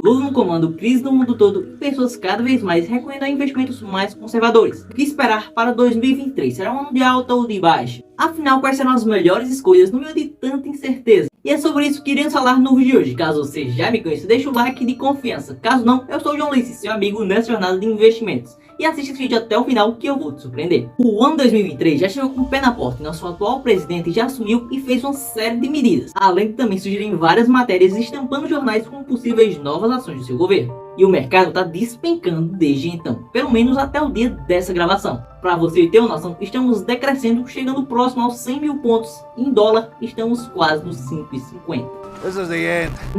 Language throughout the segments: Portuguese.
Lula no comando, crise no mundo todo e pessoas cada vez mais recomendam investimentos mais conservadores. O que esperar para 2023? Será um ano de alta ou de baixa? Afinal, quais serão as melhores escolhas no meio de tanta incerteza? E é sobre isso que iremos falar no vídeo de hoje. Caso você já me conheça, deixa o like de confiança. Caso não, eu sou o João Ulisses, seu amigo nessa jornada de investimentos. E assiste esse vídeo até o final que eu vou te surpreender. O ano 2023 já chegou com o pé na porta e nosso atual presidente já assumiu e fez uma série de medidas. Além de também surgirem várias matérias estampando jornais com possíveis novas ações do seu governo. E o mercado está despencando desde então, pelo menos até o dia dessa gravação. Para você ter uma noção, estamos decrescendo, chegando próximo aos 100 mil pontos. Em dólar, estamos quase nos 5,50.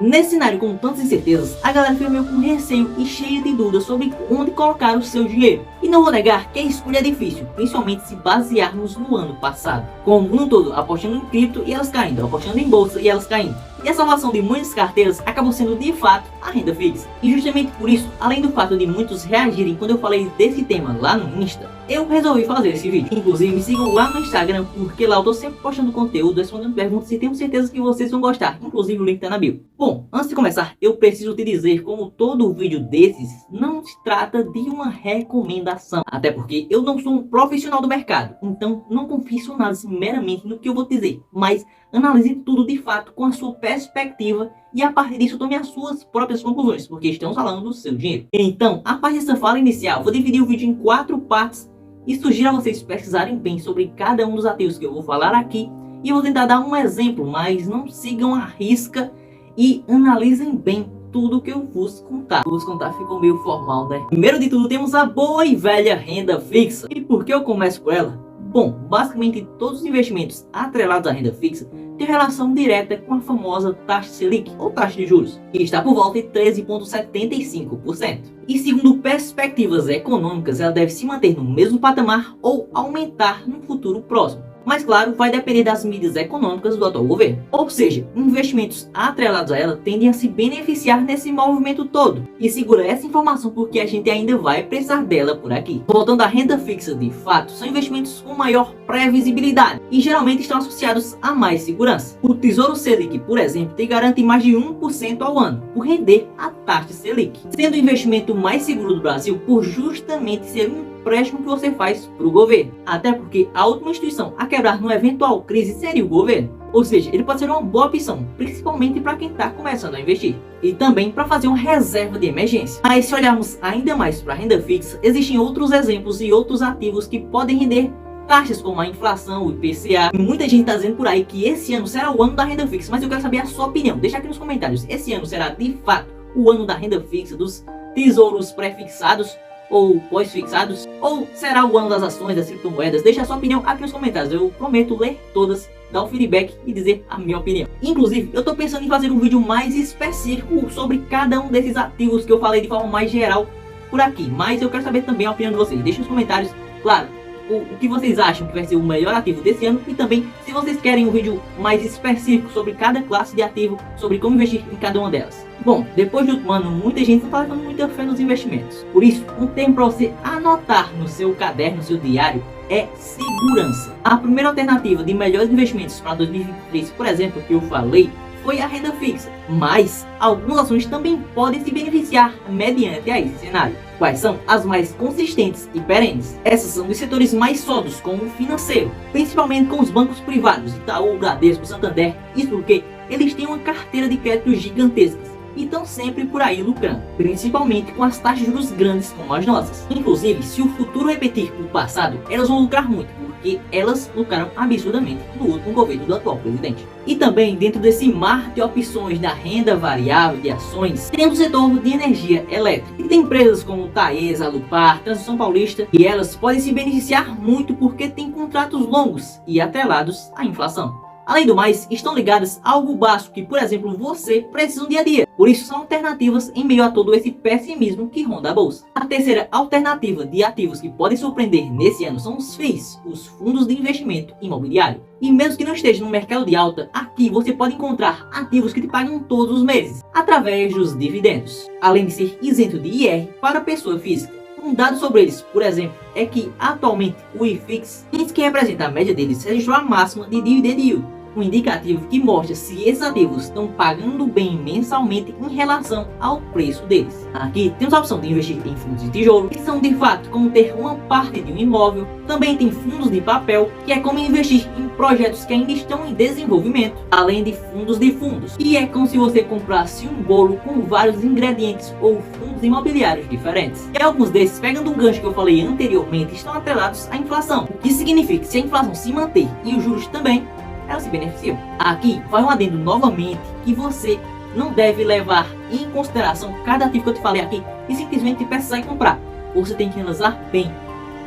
Nesse cenário com tantas incertezas, a galera fica meio com receio e cheia de dúvidas sobre onde colocar o seu dinheiro. E não vou negar que a escolha é difícil, principalmente se basearmos no ano passado. Como no todo, apostando em cripto e elas caindo, apostando em bolsa e elas caindo. E a salvação de muitas carteiras acabou sendo de fato a renda fixa. E justamente por isso, além do fato de muitos reagirem quando eu falei desse tema lá no Insta, eu resolvi fazer esse vídeo. Inclusive me sigam lá no Instagram, porque lá eu tô sempre postando conteúdo, respondendo perguntas e tenho certeza que vocês vão gostar. Inclusive o link tá na bio. Bom, antes de começar, eu preciso te dizer, como todo vídeo desses não se trata de uma recomendação. Até porque eu não sou um profissional do mercado, então não confie sua análise meramente no que eu vou dizer, mas analise tudo de fato com a sua perspectiva e a partir disso tome as suas próprias conclusões, porque estamos falando do seu dinheiro. Então, a partir dessa fala inicial, vou dividir o vídeo em 4 partes e sugiro a vocês pesquisarem bem sobre cada um dos ativos que eu vou falar aqui e eu vou tentar dar um exemplo, mas não sigam à risca e analisem bem tudo que eu vos contar. Vos contar ficou meio formal, né? Primeiro de tudo, temos a boa e velha renda fixa. E por que eu começo por ela? Bom, basicamente todos os investimentos atrelados à renda fixa têm relação direta com a famosa taxa Selic, ou taxa de juros, que está por volta de 13,75%. E segundo perspectivas econômicas, ela deve se manter no mesmo patamar ou aumentar no futuro próximo. Mas claro, vai depender das medidas econômicas do atual governo. Ou seja, investimentos atrelados a ela tendem a se beneficiar nesse movimento todo. E segura essa informação porque a gente ainda vai precisar dela por aqui. Voltando à renda fixa, de fato, são investimentos com maior previsibilidade e geralmente estão associados a mais segurança. O Tesouro Selic, por exemplo, te garante mais de 1% ao ano por render a taxa Selic, sendo o investimento mais seguro do Brasil por justamente ser um empréstimo que você faz para o governo. Até porque a última instituição a quebrar numa eventual crise seria o governo. Ou seja, ele pode ser uma boa opção, principalmente para quem está começando a investir. E também para fazer uma reserva de emergência. Mas se olharmos ainda mais para a renda fixa, existem outros exemplos e outros ativos que podem render taxas como a inflação, o IPCA. Muita gente está dizendo por aí que esse ano será o ano da renda fixa, mas eu quero saber a sua opinião. Deixa aqui nos comentários. Esse ano será de fato o ano da renda fixa, dos tesouros pré-fixados ou pós-fixados, ou será o ano das ações, das criptomoedas? Deixa a sua opinião aqui nos comentários, eu prometo ler todas, dar um feedback e dizer a minha opinião. Inclusive, eu tô pensando em fazer um vídeo mais específico sobre cada um desses ativos que eu falei de forma mais geral por aqui, mas eu quero saber também a opinião de vocês. Deixa nos comentários, claro, o que vocês acham que vai ser o melhor ativo desse ano e também se vocês querem um vídeo mais específico sobre cada classe de ativo, sobre como investir em cada uma delas. Bom, depois do último ano, muita gente está levando muita fé nos investimentos. Por isso, um termo para você anotar no seu caderno, no seu diário, é segurança. A primeira alternativa de melhores investimentos para 2023, por exemplo, que eu falei, foi a renda fixa. Mas algumas ações também podem se beneficiar mediante a esse cenário. Quais são as mais consistentes e perenes? Essas são dos setores mais sólidos, como o financeiro, principalmente com os bancos privados, Itaú, Bradesco, Santander. Isso porque eles têm uma carteira de crédito gigantescas e estão sempre por aí lucrando, principalmente com as taxas de juros grandes como as nossas. Inclusive, se o futuro repetir o passado, elas vão lucrar muito, porque elas lucraram absurdamente no último governo do atual presidente. E também, dentro desse mar de opções da renda variável de ações, temos o setor de energia elétrica. E tem empresas como Taesa, Alupar, Transição Paulista, e elas podem se beneficiar muito porque têm contratos longos e atrelados à inflação. Além do mais, estão ligadas a algo básico que, por exemplo, você precisa no dia a dia. Por isso, são alternativas em meio a todo esse pessimismo que ronda a bolsa. A terceira alternativa de ativos que podem surpreender nesse ano são os FIIs, os fundos de investimento imobiliário. E mesmo que não esteja no mercado de alta, aqui você pode encontrar ativos que te pagam todos os meses, através dos dividendos, além de ser isento de IR para pessoa física. Um dado sobre eles, por exemplo, é que atualmente o IFIX, que representa a média deles, registrou a máxima de dividend yield, um indicativo que mostra se esses ativos estão pagando bem mensalmente em relação ao preço deles. Aqui temos a opção de investir em fundos de tijolo, que são de fato como ter uma parte de um imóvel. Também tem fundos de papel, que é como investir em projetos que ainda estão em desenvolvimento, além de fundos de fundos, que é como se você comprasse um bolo com vários ingredientes ou fundos imobiliários diferentes. E alguns desses, pegando o gancho que eu falei anteriormente, estão atrelados à inflação, o que significa que se a inflação se manter e os juros também, elas se beneficiam. Aqui vai um adendo novamente que você não deve levar em consideração cada ativo que eu te falei aqui e simplesmente precisar comprar. Você tem que analisar bem,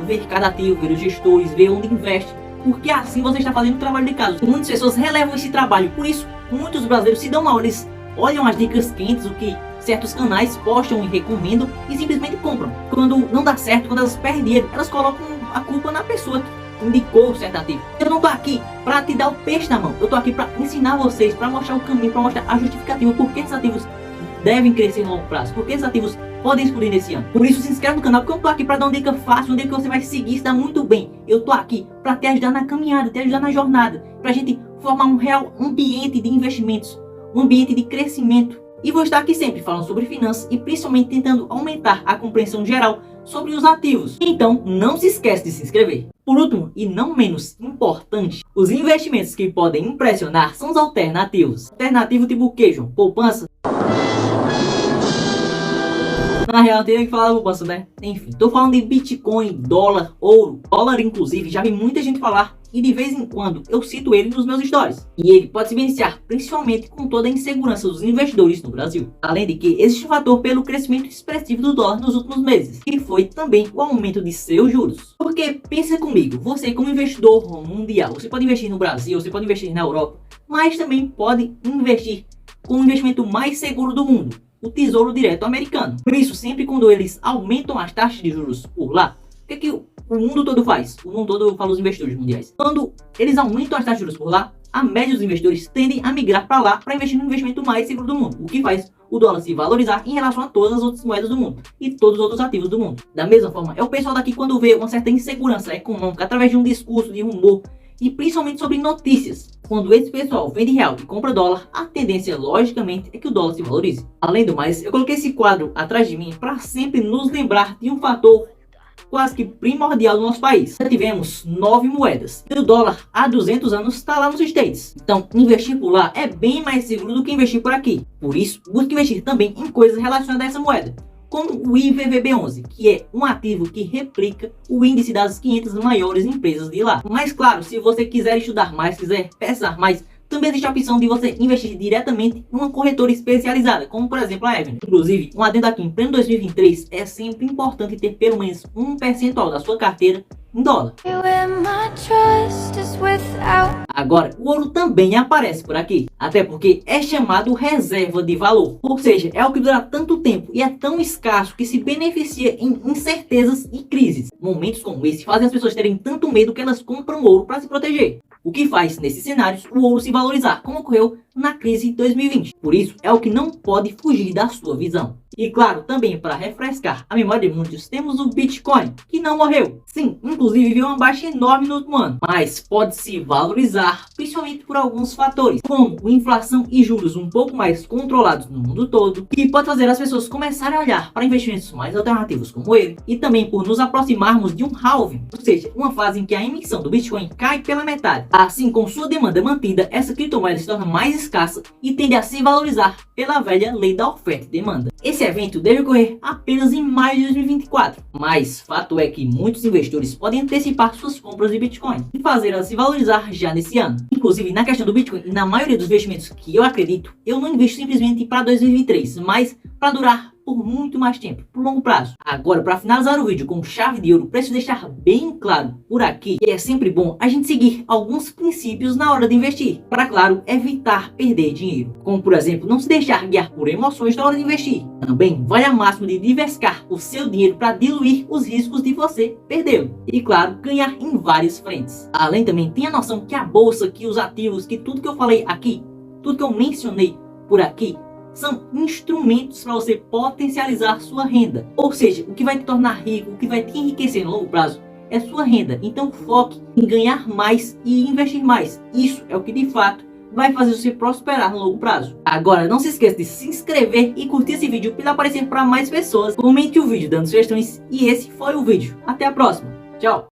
ver cada ativo, ver os gestores, ver onde investe, porque assim você está fazendo o trabalho de casa. Muitas pessoas relevam esse trabalho, por isso muitos brasileiros se dão mal, eles olham as dicas quentes, o que certos canais postam e recomendam e simplesmente compram. Quando não dá certo, quando elas perdem dinheiro, elas colocam a culpa na pessoa que indicou o certo ativo. Eu não tô aqui para te dar o peixe na mão, eu tô aqui para ensinar vocês, para mostrar o caminho, para mostrar a justificativa, por que esses ativos devem crescer no longo prazo, porque esses ativos podem explodir nesse ano. Por isso se inscreve no canal, porque eu tô aqui para dar uma dica fácil, uma dica que você vai seguir, se dá muito bem. Eu tô aqui para te ajudar na caminhada, te ajudar na jornada, pra gente formar um real ambiente de investimentos, um ambiente de crescimento. E vou estar aqui sempre falando sobre finanças e principalmente tentando aumentar a compreensão geral sobre os ativos. Então não se esquece de se inscrever. Por último, e não menos importante, os investimentos que podem impressionar são os alternativos. Alternativo tipo queijo, poupança. Na real, eu tenho que falar da poupança, né? Enfim, tô falando de Bitcoin, dólar, ouro. Dólar, inclusive, já vi muita gente falar e de vez em quando eu cito ele nos meus stories. E ele pode se beneficiar principalmente com toda a insegurança dos investidores no Brasil. Além de que existe um fator pelo crescimento expressivo do dólar nos últimos meses, que foi também o aumento de seus juros. Porque pensa comigo, você como investidor mundial, você pode investir no Brasil, você pode investir na Europa, mas também pode investir com o investimento mais seguro do mundo, o Tesouro Direto americano. Por isso, sempre quando eles aumentam as taxas de juros por lá, o que é que o mundo todo faz? O mundo todo, eu falo os investidores mundiais. Quando eles aumentam as taxas de juros por lá, a média dos investidores tendem a migrar para lá para investir no investimento mais seguro do mundo, o que faz o dólar se valorizar em relação a todas as outras moedas do mundo e todos os outros ativos do mundo. Da mesma forma, é o pessoal daqui quando vê uma certa insegurança econômica através de um discurso, de rumor, e principalmente sobre notícias. Quando esse pessoal vende real e compra dólar, a tendência, logicamente, é que o dólar se valorize. Além do mais, eu coloquei esse quadro atrás de mim para sempre nos lembrar de um fator quase que primordial do nosso país. Já tivemos 9 moedas e o dólar há 200 anos está lá nos States. Então, investir por lá é bem mais seguro do que investir por aqui. Por isso, busque investir também em coisas relacionadas a essa moeda, como o IVVB11, que é um ativo que replica o índice das 500 maiores empresas de lá. Mas claro, se você quiser estudar mais, quiser pesquisar mais, também existe a opção de você investir diretamente em uma corretora especializada, como por exemplo a Avenue. Inclusive, um adendo aqui, em pleno 2023, é sempre importante ter pelo menos 1% da sua carteira em dólar. Agora, o ouro também aparece por aqui, até porque é chamado reserva de valor, ou seja, é o que dura tanto tempo e é tão escasso que se beneficia em incertezas e crises. Momentos como esse fazem as pessoas terem tanto medo que elas compram ouro para se proteger, o que faz, nesses cenários, o ouro se valorizar, como ocorreu na crise de 2020. Por isso, é o que não pode fugir da sua visão. E claro, também para refrescar a memória de muitos, temos o Bitcoin, que não morreu. Sim, inclusive viu uma baixa enorme no último ano, mas pode se valorizar, principalmente por alguns fatores, como inflação e juros um pouco mais controlados no mundo todo, que pode fazer as pessoas começarem a olhar para investimentos mais alternativos como ele, e também por nos aproximarmos de um halving, ou seja, uma fase em que a emissão do Bitcoin cai pela metade. Assim, com sua demanda mantida, essa criptomoeda se torna mais escassa e tende a se valorizar pela velha lei da oferta e demanda. Esse evento deve ocorrer apenas em maio de 2024, mas fato é que muitos investidores podem antecipar suas compras de Bitcoin e fazer ela se valorizar já nesse ano. Inclusive, na questão do Bitcoin e na maioria dos investimentos que eu acredito, eu não invisto simplesmente para 2023, mas para durar por muito mais tempo, por longo prazo. Agora, para finalizar o vídeo com chave de ouro, preciso deixar bem claro por aqui que é sempre bom a gente seguir alguns princípios na hora de investir, para, claro, evitar perder dinheiro. Como, por exemplo, não se deixar guiar por emoções na hora de investir. Também vale a máxima de diversificar o seu dinheiro para diluir os riscos de você perdê-lo. E, claro, ganhar em várias frentes. Além também, tenha noção que a bolsa, que os ativos, que tudo que eu falei aqui, tudo que eu mencionei por aqui, são instrumentos para você potencializar sua renda. Ou seja, o que vai te tornar rico, o que vai te enriquecer no longo prazo, é sua renda. Então foque em ganhar mais e investir mais. Isso é o que de fato vai fazer você prosperar no longo prazo. Agora, não se esqueça de se inscrever e curtir esse vídeo para aparecer para mais pessoas. Comente o vídeo dando sugestões e esse foi o vídeo. Até a próxima. Tchau!